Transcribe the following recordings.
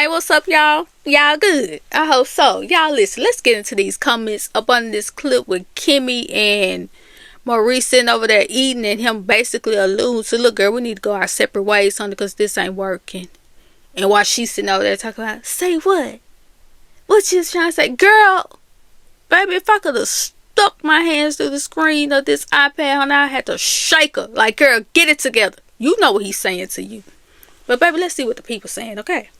Hey, what's up, y'all? Y'all good? I hope so. Y'all listen, let's get into these comments up on this clip with Kimmi and Maurice sitting over there eating and him basically alluding to, look, girl, we need to go our separate ways, honey, because this ain't working. And while she's sitting over there talking about, say what? What you trying to say? Girl, baby, if I could have stuck my hands through the screen of this iPad, honey, I had to shake her. Like, girl, get it together. You know what he's saying to you. But, baby, let's see what the people saying, okay?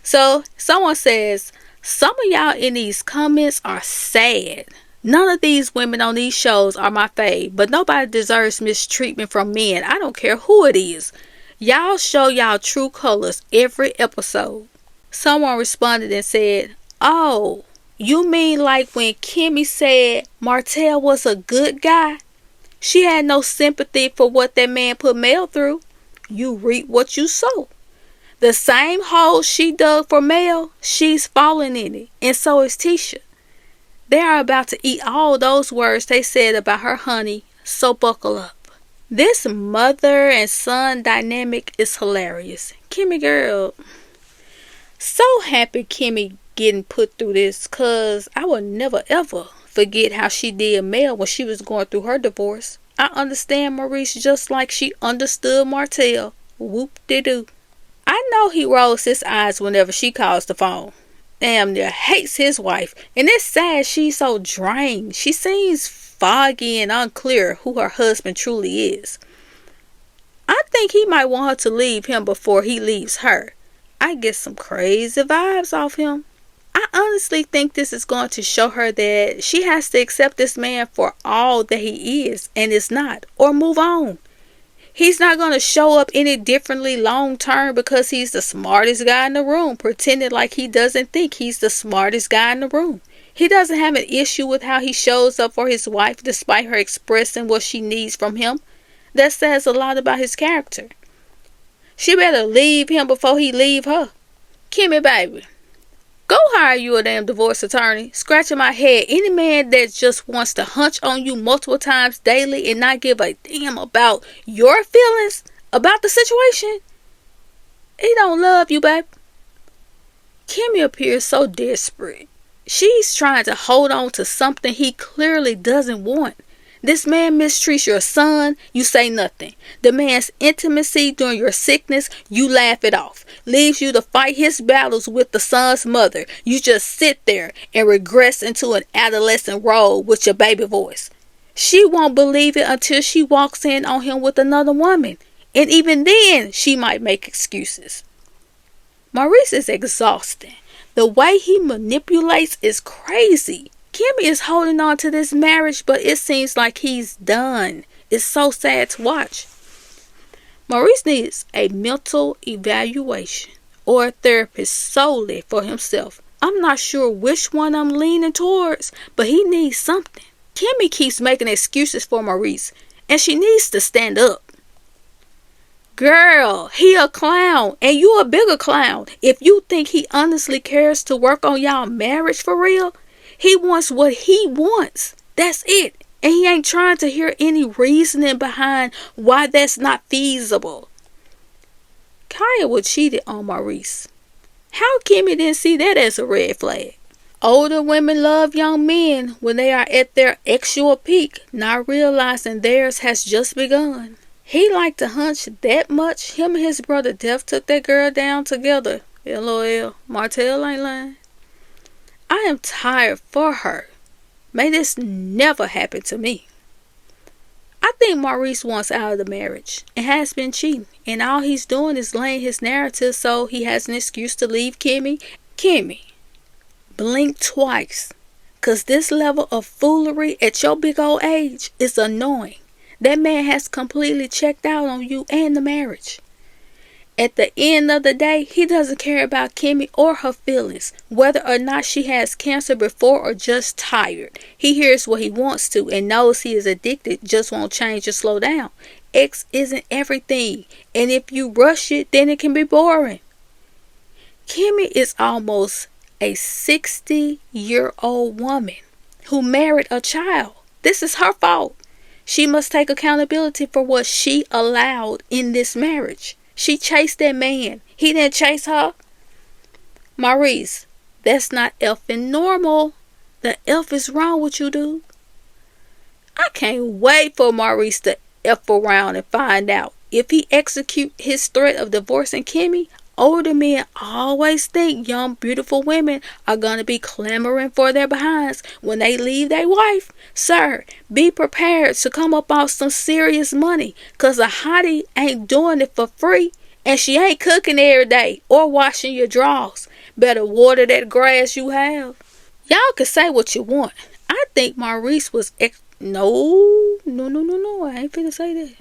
So, someone says, some of y'all in these comments are sad. None of these women on these shows are my fave, but nobody deserves mistreatment from men. I don't care who it is. Y'all show y'all true colors every episode. Someone responded and said, oh, you mean like when Kimmi said Marital was a good guy? She had no sympathy for what that man put Mel through. You reap what you sow. The same hole she dug for Mel, she's falling in it. And so is Tisha. They are about to eat all those words they said about her honey, so buckle up. This mother and son dynamic is hilarious. Kimmi girl, so happy Kimmi getting put through this, cause I will never ever forget how she did Mel when she was going through her divorce. I understand Maurice just like she understood Marital. Whoop-de-doo. I know he rolls his eyes whenever she calls the phone. Damn near hates his wife. And it's sad she's so drained. She seems foggy and unclear who her husband truly is. I think he might want her to leave him before he leaves her. I get some crazy vibes off him. I honestly think this is going to show her that she has to accept this man for all that he is and is not, or move on. He's not going to show up any differently long term because he's the smartest guy in the room, pretending like he doesn't think he's the smartest guy in the room. He doesn't have an issue with how he shows up for his wife despite her expressing what she needs from him. That says a lot about his character. She better leave him before he leave her. Kimmi, baby, go hire you a damn divorce attorney. Scratching my head. Any man that just wants to hunch on you multiple times daily and not give a damn about your feelings about the situation, he don't love you, babe. Kimmi appears so desperate. She's trying to hold on to something he clearly doesn't want. This man mistreats your son, you say nothing. Demands intimacy during your sickness, you laugh it off. Leaves you to fight his battles with the son's mother. You just sit there and regress into an adolescent role with your baby voice. She won't believe it until she walks in on him with another woman. And even then, she might make excuses. Maurice is exhausting. The way he manipulates is crazy. Kimmi is holding on to this marriage, but it seems like he's done. It's so sad to watch. Maurice needs a mental evaluation or a therapist solely for himself. I'm not sure which one I'm leaning towards, but he needs something. Kimmi keeps making excuses for Maurice, and she needs to stand up. Girl, he a clown, and you a bigger clown. If you think he honestly cares to work on y'all marriage for real, he wants what he wants. That's it. And he ain't trying to hear any reasoning behind why that's not feasible. Kaya cheated on Maurice. How Kimmi didn't see that as a red flag? Older women love young men when they are at their actual peak, not realizing theirs has just begun. He liked to hunch that much. Him and his brother Def took that girl down together. LOL. Marital ain't lying. I am tired for her. May this never happen to me. I think Maurice wants out of the marriage and has been cheating. And all he's doing is laying his narrative so he has an excuse to leave Kimmi. Kimmi, blink twice. Because this level of foolery at your big old age is annoying. That man has completely checked out on you and the marriage. At the end of the day, he doesn't care about Kimmi or her feelings, whether or not she has cancer before or just tired. He hears what he wants to and knows he is addicted, just won't change or slow down. X isn't everything, and if you rush it, then it can be boring. Kimmi is almost a 60-year-old woman who married a child. This is her fault. She must take accountability for what she allowed in this marriage. She chased that man. He didn't chase her. Maurice, that's not effing normal. The F is wrong with you, dude. I can't wait for Maurice to F around and find out. If he execute his threat of divorcing Kimmi, older men always think young, beautiful women are going to be clamoring for their behinds when they leave their wife. Sir, be prepared to come up off some serious money, because a hottie ain't doing it for free, and she ain't cooking every day or washing your drawers. Better water that grass you have. Y'all can say what you want. I think Maurice was No, I ain't finna say that.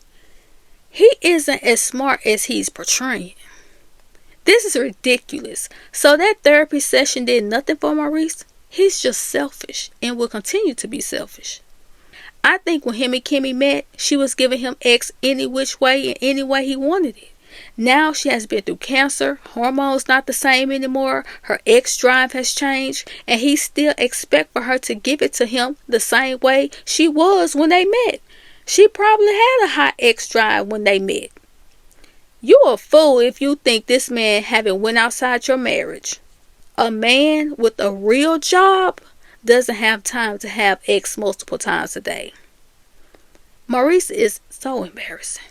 He isn't as smart as he's portraying. This is ridiculous. So that therapy session did nothing for Maurice? He's just selfish and will continue to be selfish. I think when him and Kimmi met, she was giving him X any which way and any way he wanted it. Now she has been through cancer, hormones not the same anymore, her X drive has changed, and he still expect for her to give it to him the same way she was when they met. She probably had a high X drive when they met. You a fool if you think this man haven't went outside your marriage. A man with a real job doesn't have time to have X multiple times a day. Maurice is so embarrassing.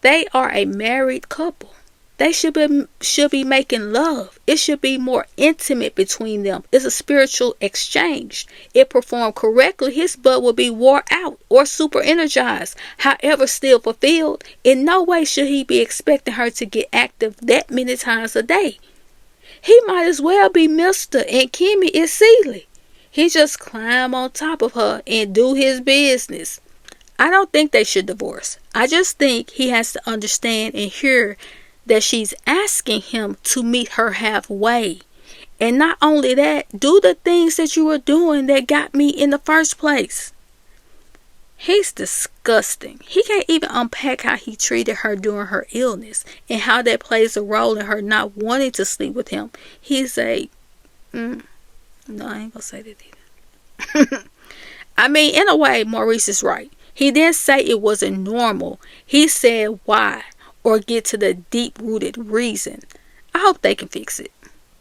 They are a married couple. They should be making love. It should be more intimate between them. It's a spiritual exchange. If performed correctly, his butt will be wore out or super energized. However, still fulfilled. In no way should he be expecting her to get active that many times a day. He might as well be Mr. and Kimmi is Seeley. He just climb on top of her and do his business. I don't think they should divorce. I just think he has to understand and hear that she's asking him to meet her halfway. And not only that, do the things that you were doing that got me in the first place. He's disgusting. He can't even unpack how he treated her during her illness and how that plays a role in her not wanting to sleep with him. He's a... No, I ain't gonna say that either. I mean, in a way, Maurice is right. He didn't say it wasn't normal. He said why, or get to the deep-rooted reason. I hope they can fix it.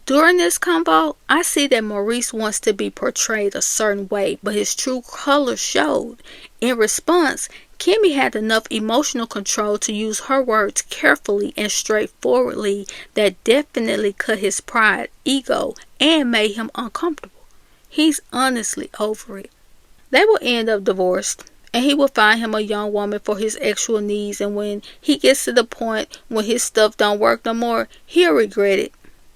During this convo, I see that Maurice wants to be portrayed a certain way, but his true colors showed. In response, Kimmi had enough emotional control to use her words carefully and straightforwardly that definitely cut his pride, ego, and made him uncomfortable. He's honestly over it. They will end up divorced, and he will find him a young woman for his actual needs, and when he gets to the point when his stuff don't work no more, he'll regret it.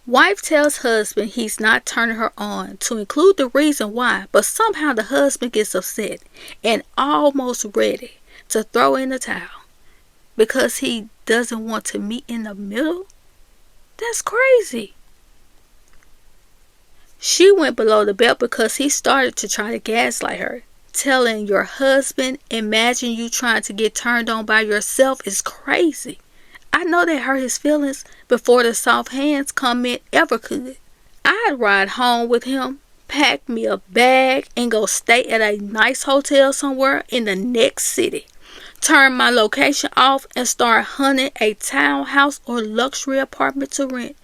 Wife tells husband he's not turning her on to include the reason why, but somehow the husband gets upset and almost ready to throw in the towel because he doesn't want to meet in the middle. That's crazy. She went below the belt because he started to try to gaslight her. Telling your husband, imagine you trying to get turned on by yourself is crazy. I know that hurt his feelings before the soft hands comment ever could. I'd ride home with him, pack me a bag, and go stay at a nice hotel somewhere in the next city. Turn my location off and start hunting a townhouse or luxury apartment to rent.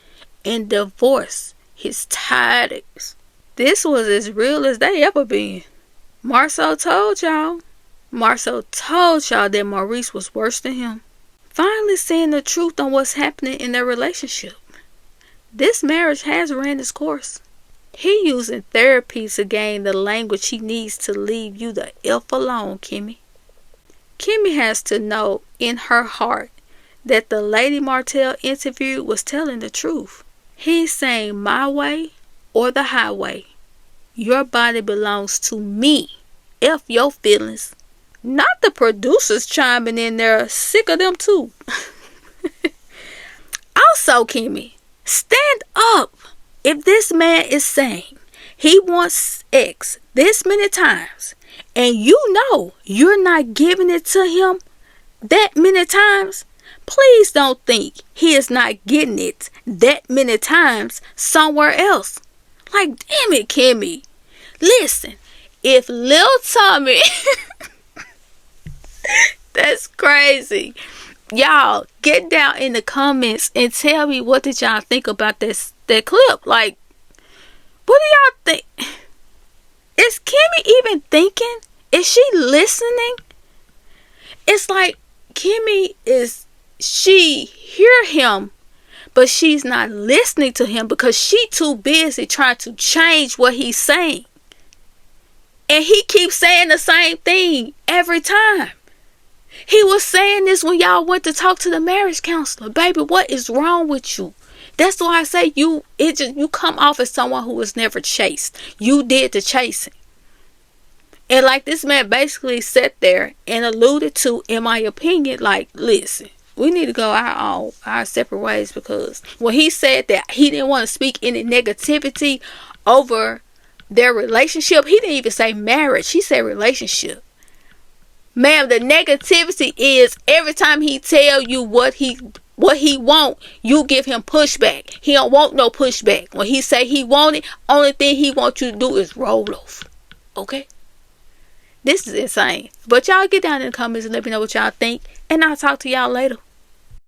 And divorce his tidings. This was as real as they ever been. Marceau told y'all that Maurice was worse than him. Finally seeing the truth on what's happening in their relationship. This marriage has ran its course. He using therapy to gain the language he needs to leave you the F alone, Kimmi. Kimmi has to know in her heart that the lady Marital interviewed was telling the truth. He's saying my way or the highway. Your body belongs to me. F your feelings. Not the producers chiming in there. Sick of them too. Also, Kimmi, stand up. If this man is saying he wants X this many times and you know you're not giving it to him that many times, please don't think he is not getting it that many times somewhere else. Like, damn it, Kimmi. Listen, if Lil Tommy... That's crazy. Y'all, get down in the comments and tell me what did y'all think about this that clip. Like, what do y'all think? Is Kimmi even thinking? Is she listening? It's like Kimmi she hear him, but she's not listening to him because she too busy trying to change what he's saying. And he keeps saying the same thing every time. He was saying this when y'all went to talk to the marriage counselor. Baby, what is wrong with you? That's why I say you come off as someone who was never chased. You did the chasing. And like this man basically sat there and alluded to, in my opinion, like, listen, we need to go our separate ways, because when he said that he didn't want to speak any negativity over their relationship, he didn't even say marriage. He said relationship. Ma'am, the negativity is every time he tell you what he want, you give him pushback. He don't want no pushback. When he say he want it, only thing he want you to do is roll off. Okay? This is insane. But y'all get down in the comments and let me know what y'all think. And I'll talk to y'all later.